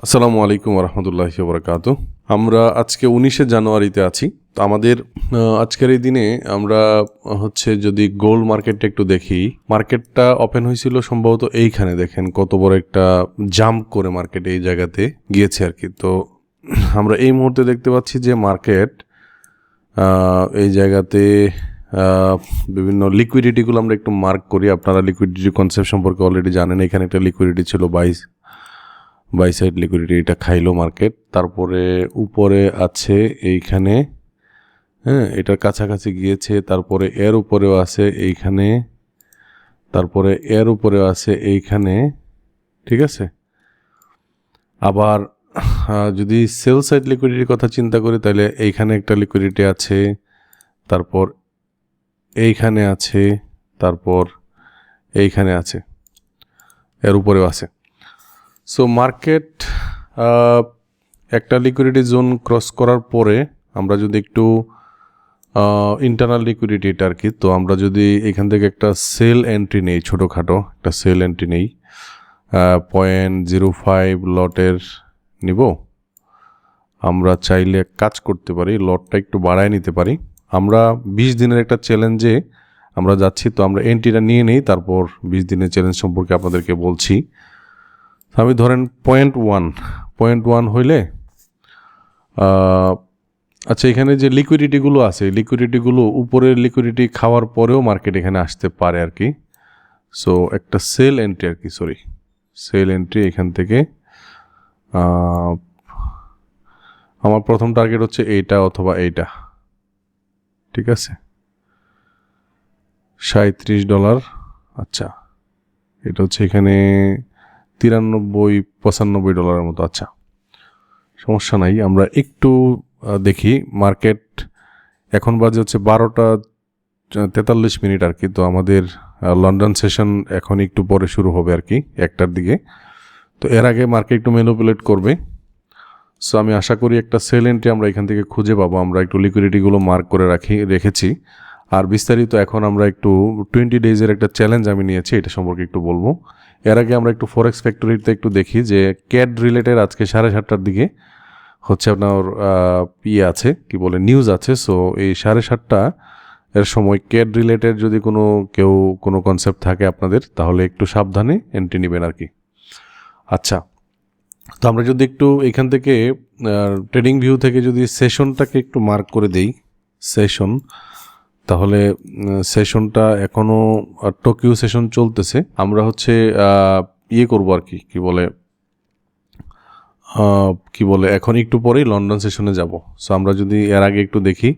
আসসালামু আলাইকুম রহমতুল্লাহি ওবরাকাতু। আমরা আজকে 19শে জানুয়ারিতে আছি। তো আমাদের আজকের এই দিনে আমরা যদি গোল্ড মার্কেটটা একটু দেখি, মার্কেটটা ওপেন হয়েছিল সম্ভবত এইখানে। দেখেন কত বড় একটা জাম্প করে মার্কেট এই জায়গাতে গিয়েছে আর কি। তো আমরা এই মুহূর্তে দেখতে পাচ্ছি যে মার্কেট এই জায়গাতে বিভিন্ন লিকুইডিটিগুলো আমরা একটু মার্ক করি। আপনারা লিকুইডিটি কনসেপ্ট সম্পর্কে অলরেডি জানেন। এখানে একটা লিকুইডিটি ছিল বাই সাইড লিকুইডিটি, এটা খাইলো মার্কেট। তারপরে উপরে আছে এইখানে, এটার কাছাকাছি গিয়েছে। তারপরে এর উপরেও আছে এইখানে, তারপরে এর উপরেও আছে এইখানে, ঠিক আছে। আবার যদি সেল সাইড লিকুইডিটির কথা চিন্তা করি তাহলে এইখানে একটা লিকুইডিটি আছে, তারপর এইখানে আছে, তারপর এইখানে আছে, এর উপরেও আছে। সো মার্কেট একটা লিকুইডিটি জোন ক্রস করার পরে আমরা যদি একটু ইন্টারনাল লিকুইডিটি এটা আর কি, তো আমরা যদি এখান থেকে একটা সেল এন্ট্রি নেই, ছোটোখাটো একটা সেল এন্ট্রি নেই, 0.05 লটের নিব। আমরা চাইলে কাজ করতে পারি, লটটা একটু বাড়ায় নিতে পারি। আমরা 20 দিনের একটা চ্যালেঞ্জে আমরা যাচ্ছি, তো আমরা এন্ট্রিটা নিয়ে নেই, তারপর 20 দিনের চ্যালেঞ্জ সম্পর্কে আপনাদেরকে বলছি। আমি ধরেন 0.1 হইলে আচ্ছা, এখানে যে লিকুইডিটিগুলো আছে, লিকুইডিটিগুলো উপরের লিকুইডিটি খাওয়ার পরেও মার্কেট এখানে আসতে পারে আর কি। সো একটা সেল এন্ট্রি আর কি, সেল এন্ট্রি এখান থেকে। আমার প্রথম টার্গেট হচ্ছে এইটা অথবা এইটা, ঠিক আছে, $37। আচ্ছা, এটা হচ্ছে এখানে $93-95 মতো। আচ্ছা, সমস্যা নাই। আমরা একটু দেখি মার্কেট। এখন বাজে হচ্ছে 12:43 আর কি। তো আমাদের লন্ডন সেশন এখন একটু পরে শুরু হবে আর কি, 1টার দিকে। তো এর আগে মার্কেট একটু ম্যানিপুলেট করবে। সো আমি আশা করি একটা সেল এন্ট্রি আমরা এখান থেকে খুঁজে পাবো। আমরা একটু লিকুইডিটিগুলো মার্ক করে রেখেছি। আর বিস্তারিত এখন আমরা একটু 20 ডেজের একটা চ্যালেঞ্জ আমি নিয়েছি, এটা সম্পর্কে একটু বলবো। এর আগে আমরা একটু ফরেক্স ফ্যাক্টরিতে একটু দেখি যে ক্যাড রিলেটেড আজকে 7:30টার দিকে হচ্ছে আপনার আছে, কি বলে, নিউজ আছে। সো এই 7:30টা এর সময় ক্যাড রিলেটেড যদি কোনো কনসেপ্ট থাকে আপনাদের, তাহলে একটু সাবধানে এন্ট্রি নেবেন আর কি। আচ্ছা, তো আমরা যদি একটু এখান থেকে ট্রেডিং ভিউ থেকে যদি সেশনটাকে একটু মার্ক করে দেই, সেশন, তাহলে সেশনটা এখনও টোকিও সেশন চলতেছে। আমরা করবো আর কি, কি বলে এখন একটু পরেই লন্ডন সেশনে যাব। সো আমরা যদি এর আগে একটু দেখি,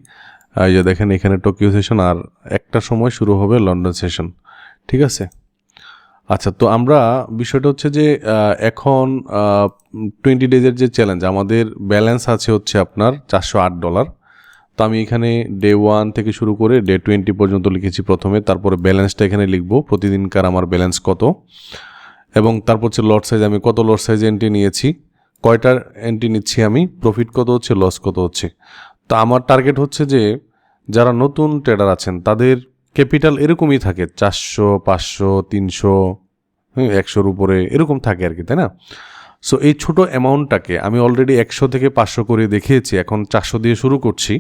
এই যে দেখেন এখানে টোকিও সেশন, আর 1টার সময় শুরু হবে লন্ডন সেশন, ঠিক আছে। আচ্ছা, তো আমরা বিষয়টা হচ্ছে যে এখন 20 ডেজের যে চ্যালেঞ্জ, আমাদের ব্যালেন্স আছে হচ্ছে আপনার $408। তো আমি এখানে ডে 1 থেকে শুরু করে ডে 20 পর্যন্ত লিখেছি প্রথমে, তারপরে ব্যালেন্সটা এখানে লিখবো, প্রতিদিনকার আমার ব্যালেন্স কত, এবং তারপর হচ্ছে লট সাইজ, আমি কত লট সাইজ এন্ট্রি নিয়েছি, কয়টার এন্ট্রি নিচ্ছি আমি, প্রফিট কত হচ্ছে, লস কত হচ্ছে। তো আমার টার্গেট হচ্ছে যে যারা নতুন ট্রেডার আছেন তাদের ক্যাপিটাল এরকমই থাকে, 400, 500, 300, 100-র উপরে এরকম থাকে আর কি, তাই না? সো এই ছোট অ্যামাউন্টটাকে আমি অলরেডি 100 থেকে 500 করে দেখিয়েছি, এখন 400 দিয়ে শুরু করছি।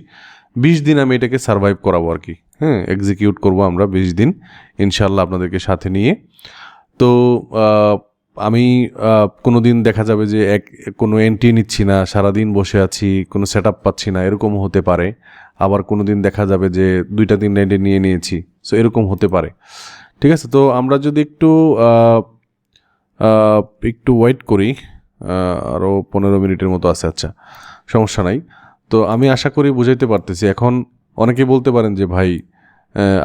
20 দিন আমি এটাকে সারভাইভ করাবো আর কি, এক্সিকিউট করবো আমরা 20 দিন ইনশাল্লাহ আপনাদেরকে সাথে নিয়ে। তো আমি কোনো দিন দেখা যাবে যে কোনো এন্ট্রি নিচ্ছি না, সারাদিন বসে আছি, কোনো সেট আপ পাচ্ছি না, এরকমও হতে পারে। আবার কোনো দিন দেখা যাবে যে 2-3 এন্ট্রি নিয়ে নিয়েছি, সো এরকম হতে পারে, ঠিক আছে। তো আমরা যদি একটু ওয়েট করি, আরও 15 মিনিটের মতো আছে। আচ্ছা, সমস্যা নাই। তো আমি আশা করি বুঝাইতে পারতেছি। এখন অনেকেই বলতে পারেন যে ভাই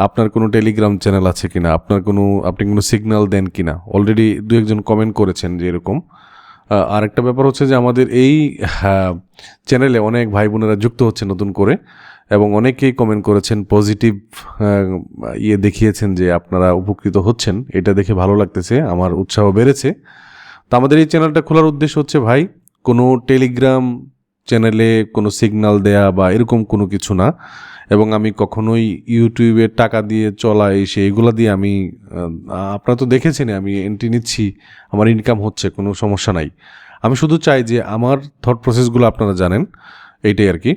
আপনার কোনো টেলিগ্রাম চ্যানেল আছে কিনা, আপনি কোনো সিগন্যাল দেন কিনা। অলরেডি 2-1 কমেন্ট করেছেন যে এরকম। আরেকটা ব্যাপার হচ্ছে যে আমাদের এই চ্যানেলে অনেক ভাই বোনেরা যুক্ত হচ্ছে নতুন করে, এবং অনেকেই কমেন্ট করেছেন, পজিটিভ দেখিয়েছেন যে আপনারা উপকৃত হচ্ছেন। এটা দেখে ভালো লাগতেছে, আমার উৎসাহ বেড়েছে। তো আমাদের এই চ্যানেলটা খোলার উদ্দেশ্য হচ্ছে ভাই, কোনো টেলিগ্রাম চ্যানেলে কোনো সিগন্যাল দেয়া বা এরকম কোনো কিছু না। এবং আমি কখনোই ইউটিউবে টাকা দিয়ে এগুলো দিয়ে আপনারা তো দেখেছেন আমি এন্ট্রি নিচ্ছি, আমার ইনকাম হচ্ছে, কোনো সমস্যা নাই। আমি শুধু চাই যে আমার থট প্রসেসগুলো আপনারা জানেন, এইটাই আর কি।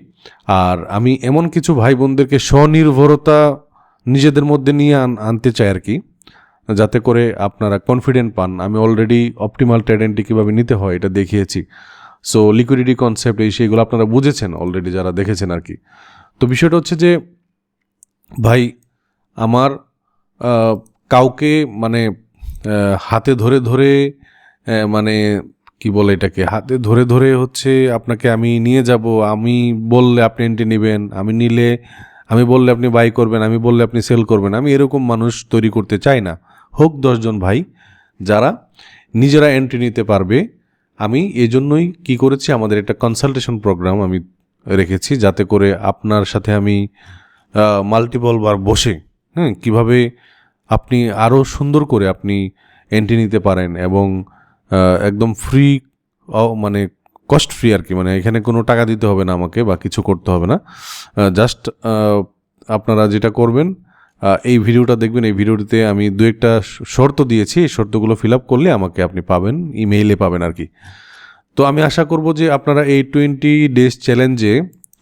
আর আমি এমন কিছু ভাই বোনদেরকে স্বনির্ভরতা নিজেদের মধ্যে নিয়ে আনতে চাই আর কি, যাতে করে আপনারা কনফিডেন্ট পান। আমি অলরেডি অপটিমাল ট্রেড এন্ট্রি কীভাবে নিতে হয় এটা দেখিয়েছি। সো লিকুইডিটি কনসেপ্ট সেইগুলো আপনারা বুঝেছেন অলরেডি, যারা দেখেছেন আর কি। তো বিষয়টা হচ্ছে যে ভাই, আমার কাউকে মানে হাতে ধরে ধরে মানে কি বলে এটাকে, হাতে ধরে ধরে হচ্ছে আপনাকে আমি নিয়ে যাব, আমি বললে আপনি এন্ট্রি নেবেন, আমি বললে আপনি বাই করবেন, আমি বললে আপনি সেল করবেন। আমি এরকম মানুষ তৈরি করতে চাই না। হোক 10 জন ভাই যারা নিজেরা এন্ট্রি নিতে পারবে। আমি এজন্যই কি করেছি, আমাদের একটা কনসালটেশন প্রোগ্রাম আমি রেখেছি, যাতে করে আপনার সাথে আমি মাল্টিপল বার বসে কিভাবে আপনি আরও সুন্দর করে আপনি এন্ট্রি নিতে পারেন, এবং একদম ফ্রি, মানে কস্ট ফ্রি আর কি। মানে এখানে কোনো টাকা দিতে হবে না আমাকে, বা কিছু করতে হবে না। জাস্ট আপনারা যেটা করবেন, এই ভিডিওটা দেখবেন। এই ভিডিওটিতে আমি 2-1টা শর্ত দিয়েছি, এই শর্তগুলো ফিল আপ করলে আমাকে আপনি পাবেন, ইমেইলে পাবেন আর কি। তো আমি আশা করব যে আপনারা এই 20 ডেজ চ্যালেঞ্জে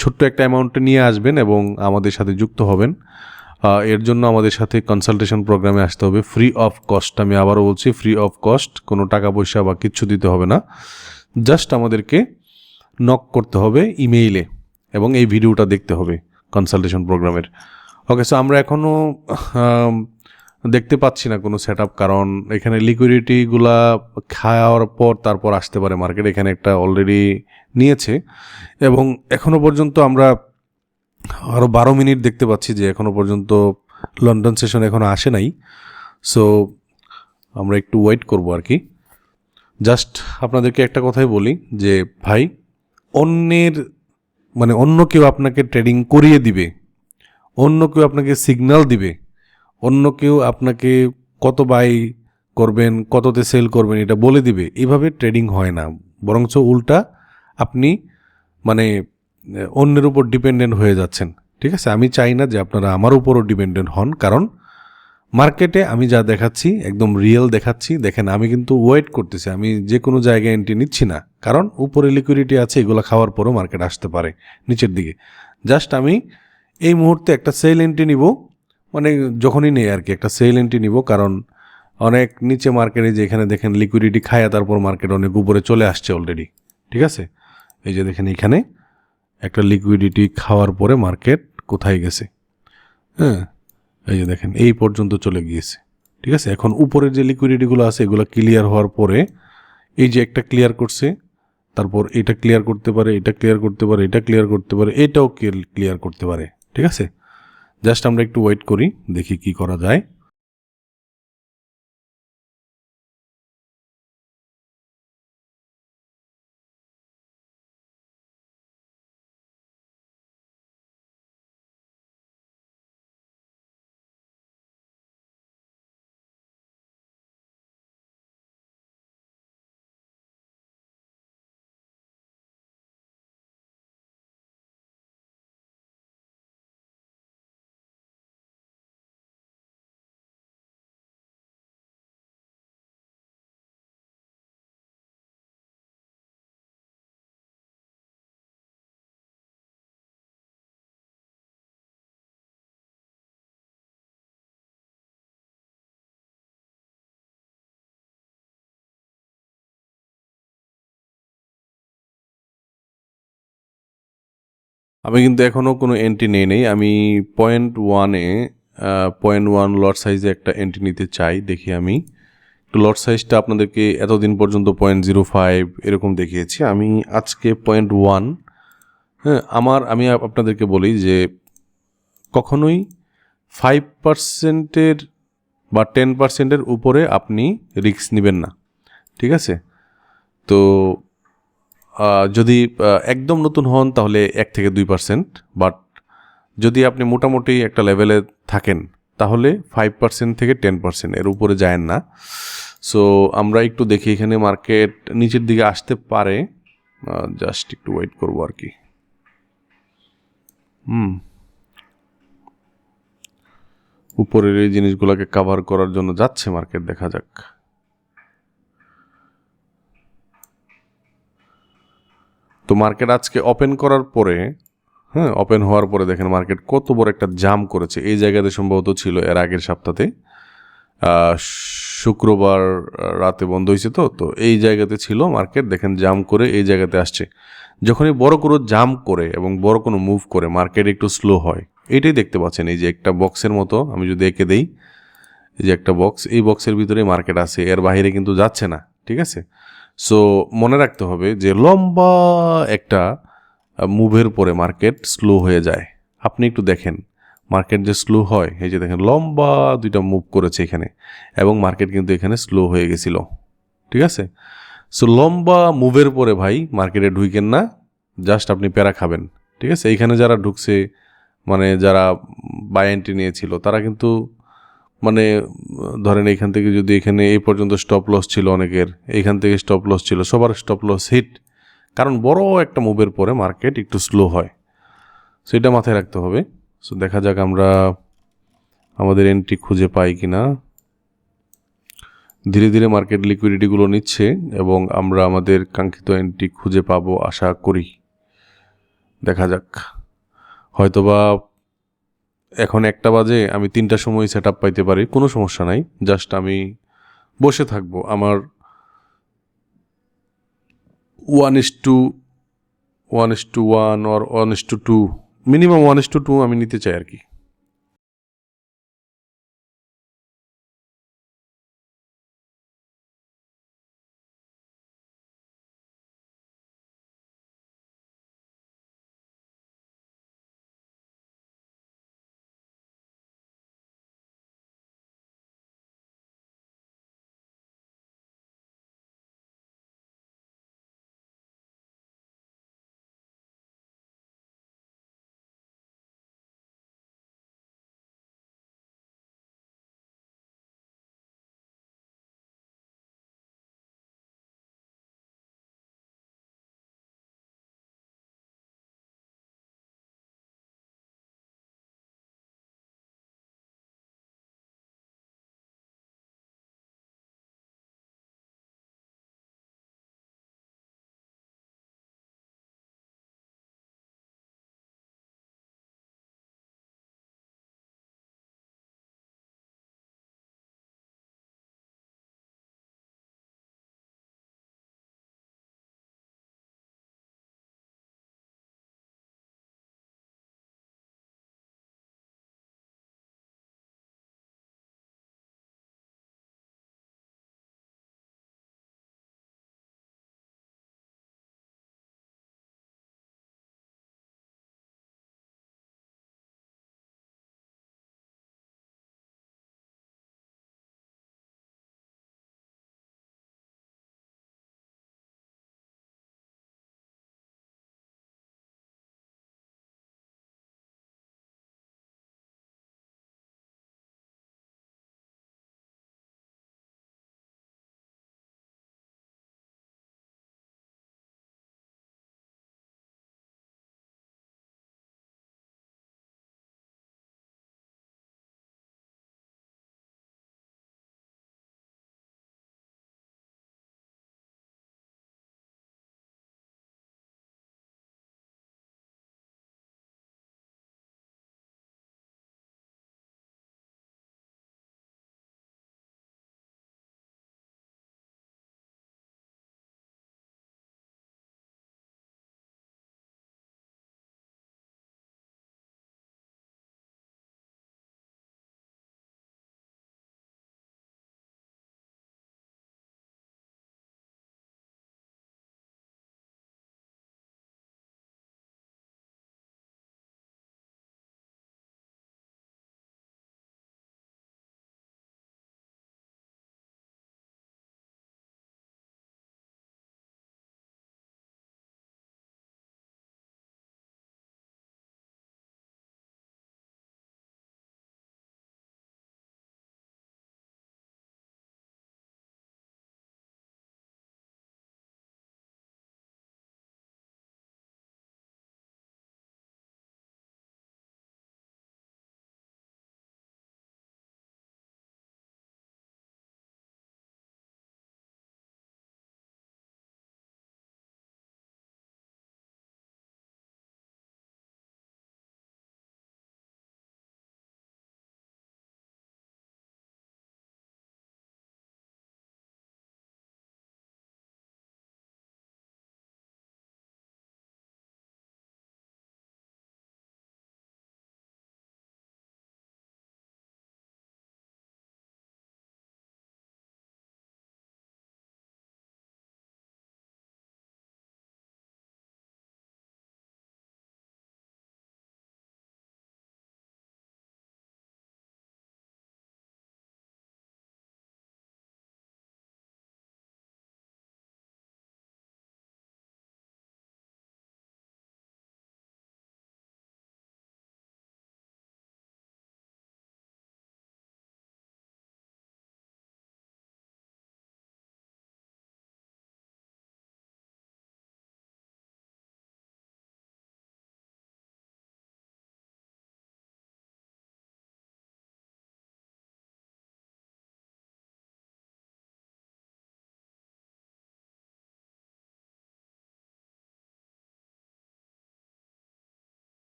ছোট্ট একটা অ্যামাউন্টে নিয়ে আসবেন এবং আমাদের সাথে যুক্ত হবেন। এর জন্য আমাদের সাথে কনসালটেশন প্রোগ্রামে আসতে হবে, ফ্রি অফ কস্ট। আমি আবারও বলছি, ফ্রি অফ কস্ট, কোনো টাকা পয়সা বা কিচ্ছু দিতে হবে না। জাস্ট আমাদেরকে নক করতে হবে ইমেইলে, এবং এই ভিডিওটা দেখতে হবে কনসালটেশন প্রোগ্রামের। ওকে, সো আমরা এখনও দেখতে পাচ্ছি না কোনো সেট আপ, কারণ এখানে লিকুইডিটিগুলা খাওয়ার পর তারপর আসতে পারে মার্কেট। এখানে একটা অলরেডি নিয়েছে, এবং এখনও পর্যন্ত আমরা আরও 12 মিনিট দেখতে পাচ্ছি যে এখনও পর্যন্ত লন্ডন সেশন এখনও আসে নাই। সো আমরা একটু ওয়েট করব আর কি। জাস্ট আপনাদেরকে একটা কথাই বলি যে ভাই, অন্য কেউ আপনাকে ট্রেডিং করিয়ে দিবে, অন্য কেউ আপনাকে সিগন্যাল দিবে, অন্য কেউ আপনাকে কত বাই করবেন, কততে সেল করবেন এটা বলে দিবে। এইভাবে ট্রেডিং হয় না, বরঞ্চ উল্টা আপনি মানে অন্যের উপর ডিপেন্ডেন্ট হয়ে যাচ্ছেন। ঠিক আছে, আমি চাই না যে আপনারা আমার উপরও ডিপেন্ডেন্ট হন, কারণ মার্কেটে আমি যা দেখাচ্ছি একদম রিয়েল দেখাচ্ছি। দেখেন, আমি কিন্তু ওয়েট করতেছি, আমি যে কোনো জায়গায় এন্ট্রি নিচ্ছি না, কারণ উপরে লিকুইডিটি আছে, এগুলো খাওয়ার পরও মার্কেট আসতে পারে নিচের দিকে। জাস্ট আমি এই মুহূর্তে একটা সেল এন্ট্রি নিব, মানে যখনই নেই আর কি, একটা সেল এন্ট্রি নিব, কারণ অনেক নিচে মার্কেটে যে এখানে দেখেন লিকুইডিটি খায়, তারপর মার্কেট অনেক উপরে চলে আসছে অলরেডি। ঠিক আছে, এই যে দেখেন এখানে একটা লিকুইডিটি খাওয়ার পরে মার্কেট কোথায় গেছে, হ্যাঁ এই যে দেখেন এই পর্যন্ত চলে গিয়েছে। ঠিক আছে, এখন উপরের যে লিকুইডিটিগুলো আছে এগুলো ক্লিয়ার হওয়ার পরে এই যে একটা ক্লিয়ার করছে, তারপর এটা ক্লিয়ার করতে পারে, এটা ক্লিয়ার করতে পারে, এটা ক্লিয়ার করতে পারে, এটাও ক্লিয়ার করতে পারে। ঠিক আছে, জাস্ট আমরা একটু ওয়েট করি, দেখি কি করা যায়। আমি কিন্তু এখনও কোনো এন্ট্রি নেই। আমি 0.1 লট সাইজে একটা এন্ট্রি নিতে চাই। দেখি আমি একটু লট সাইজটা আপনাদেরকে এতদিন পর্যন্ত 0.05 এরকম দেখিয়েছি, আমি আজকে 0.1। হ্যাঁ, আমি আপনাদেরকে বলি যে কখনোই 5% বা 10% উপরে আপনি রিস্ক নেবেন না। ঠিক আছে, তো যদি একদম নতুন হন তাহলে 1-2%, বাট যদি আপনি মোটামুটি একটা লেভেলে থাকেন তাহলে 5% থেকে 10% এর উপরে যায়েন না। সো আমরা একটু দেখি, এখানে মার্কেট নিচের দিকে আসতে পারে, জাস্ট একটু ওয়েট করবো আর কি। উপরের এই জিনিসগুলোকে কভার করার জন্য যাচ্ছে মার্কেট, দেখা যাক। তো মার্কেট আজকে ওপেন করার পরে, হ্যাঁ, ওপেন হওয়ার পরে দেখেন মার্কেট কত বড় একটা জাম করেছে। এই জায়গাতে সম্ভবত ছিল এর আগের সপ্তাহে, শুক্রবার রাতে বন্ধ হয়েছে। তো এই জায়গাতে ছিল মার্কেট, দেখেন জাম করে এই জায়গাতে আসছে। যখনই বড় কোনো জাম করে এবং বড় কোনো মুভ করে মার্কেট একটু স্লো হয়, এটাই দেখতে পাচ্ছেন। এই যে একটা বক্সের মতো আমি যদি এঁকে দেই, এই যে একটা বক্স, এই বক্সের ভিতরে মার্কেট আছে, এর বাইরে কিন্তু যাচ্ছে না, ঠিক আছে। সো মনে রাখতে হবে যে লম্বা একটা মুভের পরে মার্কেট স্লো হয়ে যায়। আপনি একটু দেখেন মার্কেট যে স্লো হয়, এই যে দেখেন লম্বা দুইটা মুভ করেছে এখানে, এবং মার্কেট কিন্তু এখানে স্লো হয়ে গেছিল, ঠিক আছে। সো লম্বা মুভের পরে ভাই মার্কেটে ঢুকেন না, জাস্ট আপনি প্যারা খাবেন, ঠিক আছে। এইখানে যারা ঢুকছে, মানে যারা বাই এন্ট্রি নিয়েছিল, তারা কিন্তু মানে ধরেন এইখান থেকে যদি এখানে এই পর্যন্ত স্টপ লস ছিল অনেকের, এইখান থেকে স্টপ লস ছিল, সবার স্টপ লস হিট। কারণ বড় একটা মুভের পরে মার্কেট একটু স্লো হয়, সেটা মাথায় রাখতে হবে। সো দেখা যাক আমরা আমাদের এন্ট্রি খুঁজে পাই কিনা। ধীরে ধীরে মার্কেট লিকুইডিটিগুলো নিচ্ছে এবং আমরা আমাদের কাঙ্ক্ষিত এন্ট্রি খুঁজে পাবো আশা করি। দেখা যাক, হয়তোবা এখন 1টা বাজে, আমি 3টার সময় সেট আপ পাইতে পারি, কোনো সমস্যা নাই। জাস্ট আমি বসে থাকবো আমার 1:1 or 1:2, মিনিমাম 1:2 আমি নিতে চাই আর কি।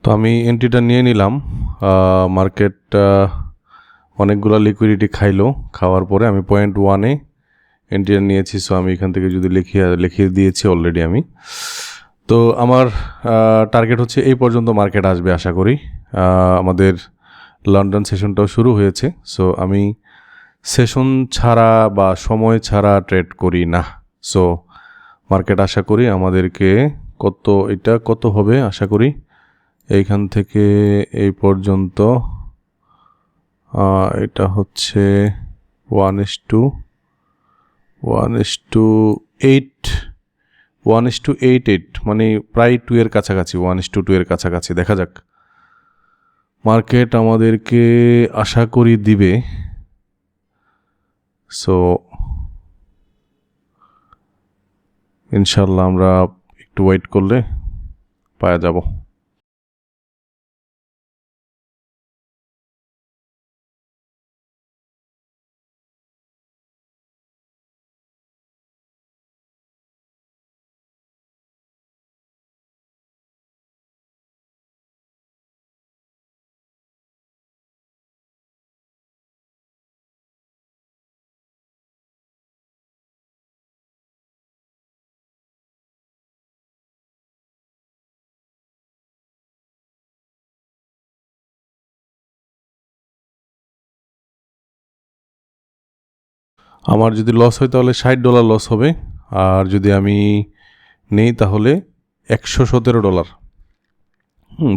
তো আমি এন্ট্রিটা নিয়ে নিলাম। মার্কেট অনেকগুলো লিকুইডিটি খাইলো, খাওয়ার পরে আমি 0.1-এ এন্ট্রিটা নিয়েছি। সো আমি এখান থেকে যদি লিখিয়ে দিয়েছি অলরেডি আমি। তো আমার টার্গেট হচ্ছে এই পর্যন্ত মার্কেট আসবে আশা করি। আমাদের লন্ডন সেশনটাও শুরু হয়েছে। সো আমি সেশন ছাড়া বা সময় ছাড়া ট্রেড করি না। সো মার্কেট আশা করি আমাদেরকে কত হবে আশা করি এইখান থেকে এই পর্যন্ত এটা হচ্ছে 1:8 1:88, মানে প্রায় 2 এর কাছাকাছি, 1:2 এর কাছাকাছি। দেখা যাক মার্কেট আমাদেরকে আশা করি দিবে। সো ইনশাল্লাহ আমরা একটু ওয়েট করলে পাওয়া যাব। আমার যদি লস হয় তাহলে $60 লস হবে, আর যদি আমি নেই তাহলে $117।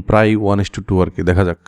প্রায় 1:2 আর কি। দেখা যাক।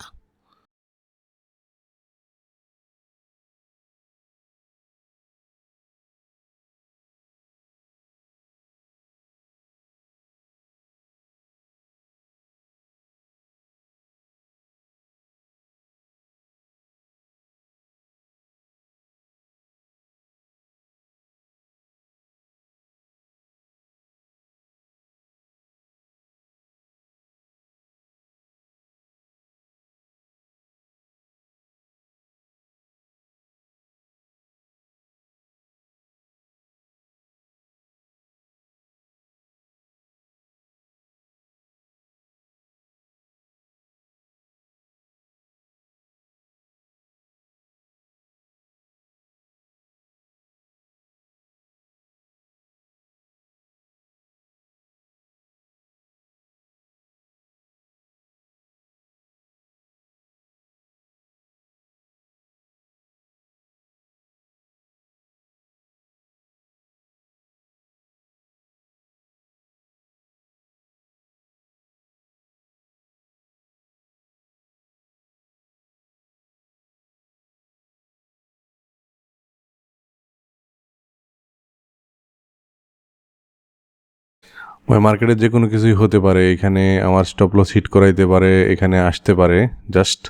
মার্কেটে যে কোনো কিছুই হতে পারে। এখানে আমার স্টপ লস হিট করাইতে পারে, এখানে আসতে পারে। জাস্ট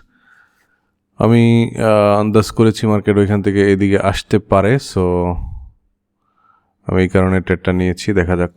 আমি আন্দাজ করেছি মার্কেট ওইখান থেকে এদিকে আসতে পারে। সো আমি এই কারণে ট্রেডটা নিয়েছি। দেখা যাক।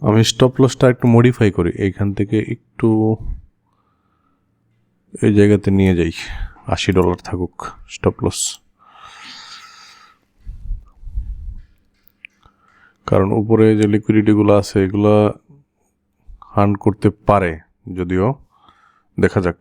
আমি স্টপ লসটা একটু মডিফাই করি, এইখান থেকে একটু এই জায়গাতে নিয়ে যাই, $80 থাকুক স্টপ লস, কারণ উপরে যে লিকুইডিটিগুলো আছে এগুলা হান্ট করতে পারে, যদিও দেখা যাক।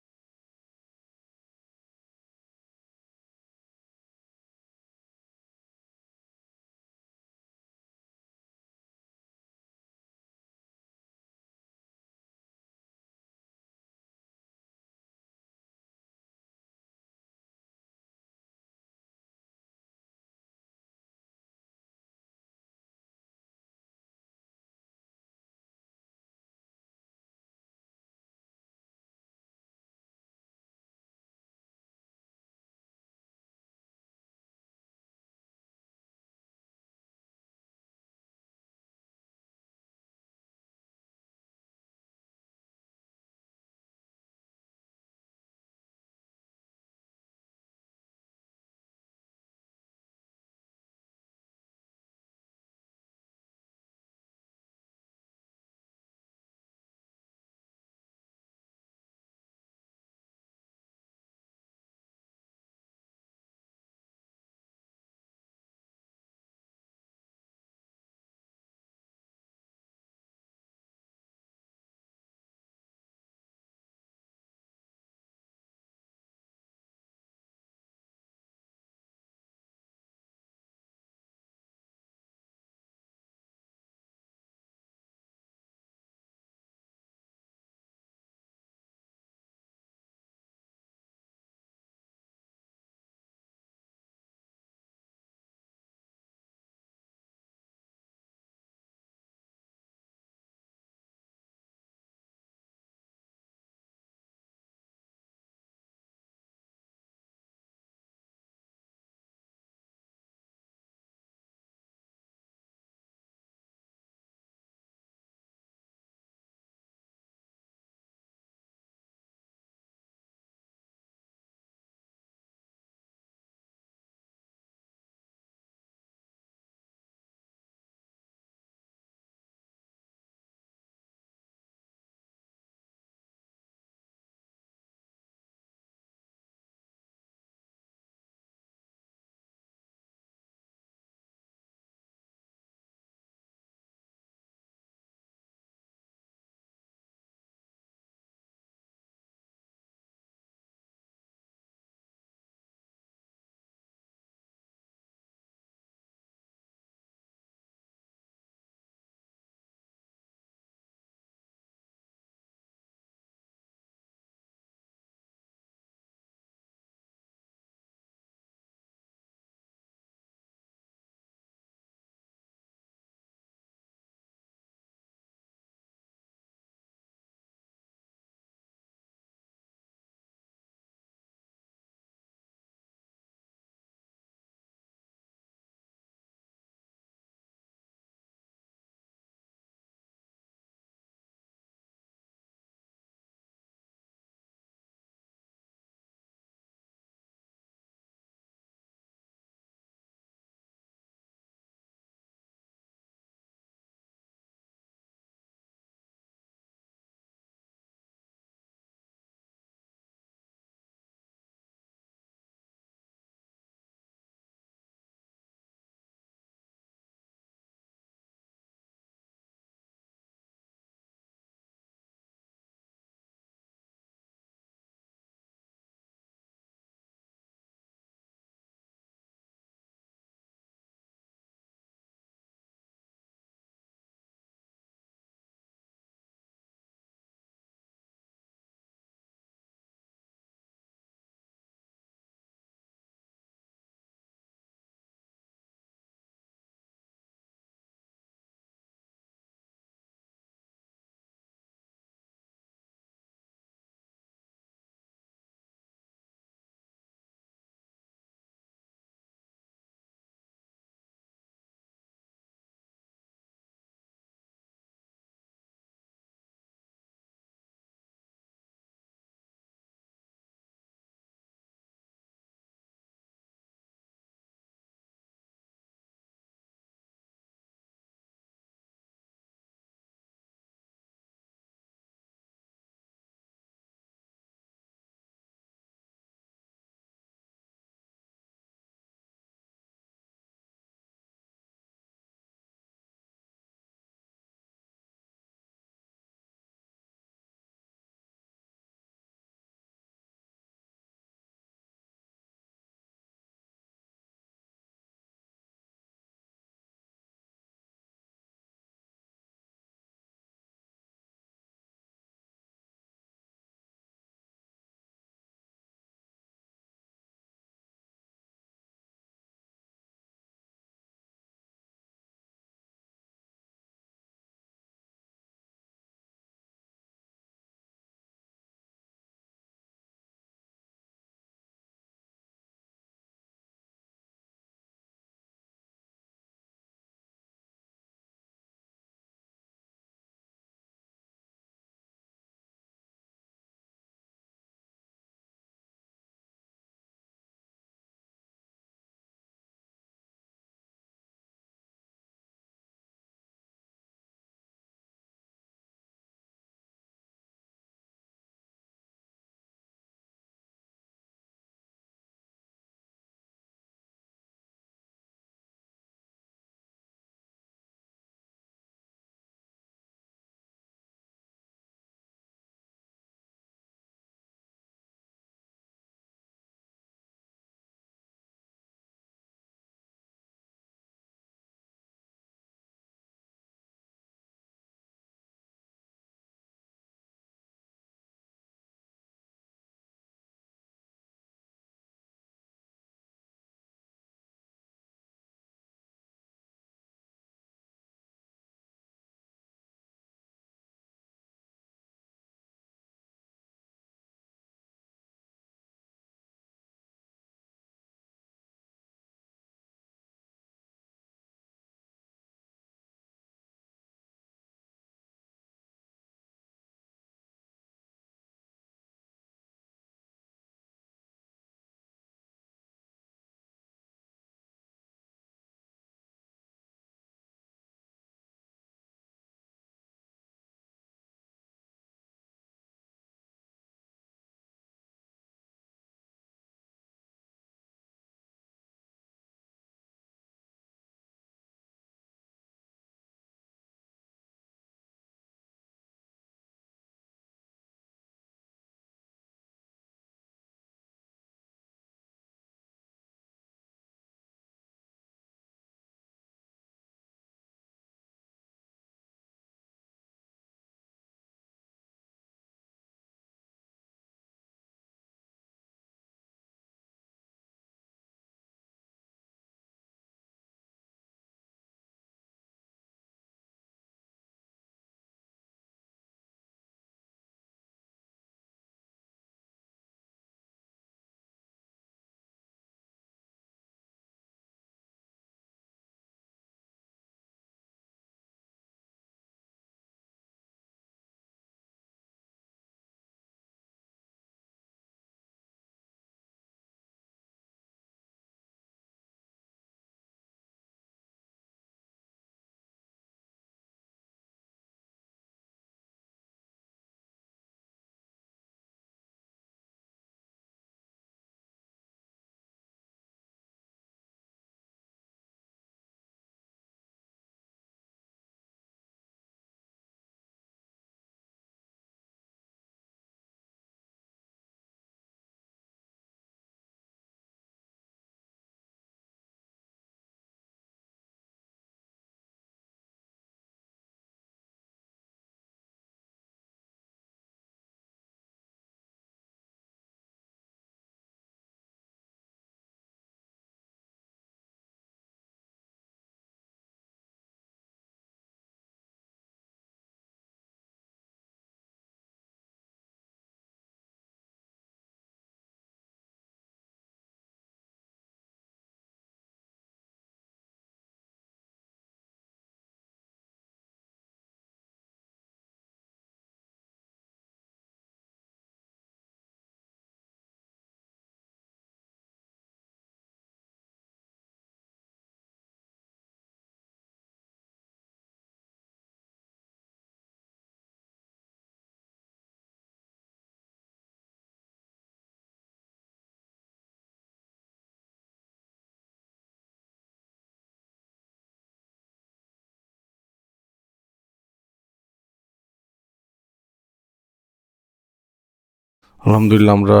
আলহামদুলিল্লাহ আমরা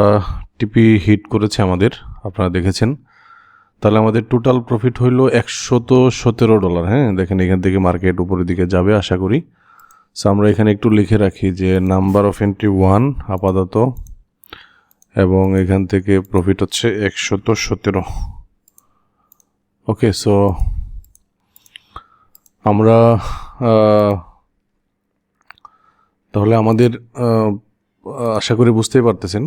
টিপি হিট করেছে আমাদের, আপনারা দেখেছেন। তাহলে আমাদের টোটাল প্রফিট হইল $117। হ্যাঁ, দেখেন এখান থেকে মার্কেট উপরের দিকে যাবে আশা করি। সো আমরা এখানে একটু লিখে রাখি যে নাম্বার অফ এন্ট্রি 1 আপাতত, এবং এখান থেকে প্রফিট হচ্ছে 117। ওকে, সো আমরা তাহলে আমাদের আশা করি বুঝতেই পারতেছেন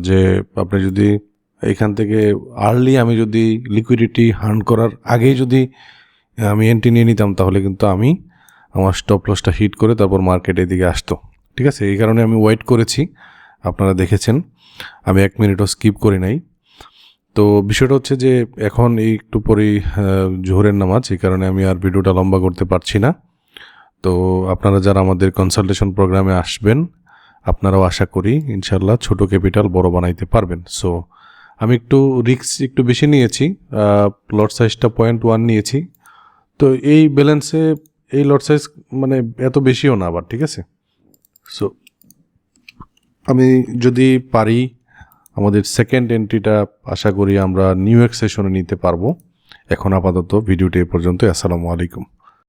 যে আপনি যদি এখান থেকে আর্লি আমি যদি লিকুইডিটি হার্ন করার আগেই যদি আমি এন্ট্রি নিয়ে নিতাম তাহলে কিন্তু আমি আমার স্টপ লসটা হিট করে তারপর মার্কেটের দিকে আসতো। ঠিক আছে, এই কারণে আমি ওয়েট করেছি, আপনারা দেখেছেন আমি 1 মিনিটও স্কিপ করি নাই। তো বিষয়টা হচ্ছে যে এখন এই একটু পরেই জোহরের নামাজ, এই কারণে আমি আর ভিডিওটা লম্বা করতে পারছি না। তো আপনারা যারা আমাদের কনসালটেশন প্রোগ্রামে আসবেন আপনারাও আশা করি ইনশাল্লাহ ছোট ক্যাপিটাল বড় বানাইতে পারবেন। সো আমি একটু রিস্ক একটু বেশি নিয়েছি, লট সাইজটা 0.1 নিয়েছি। তো এই ব্যালেন্সে এই লট সাইজ মানে এত বেশিও না আবার, ঠিক আছে। সো আমি যদি পারি আমাদের সেকেন্ড এন্ট্রিটা আশা করি আমরা নিউ ইয়র্ক সেশনে নিতে পারবো। এখন আপাতত ভিডিওটি এ পর্যন্ত। আসসালামু আলাইকুম।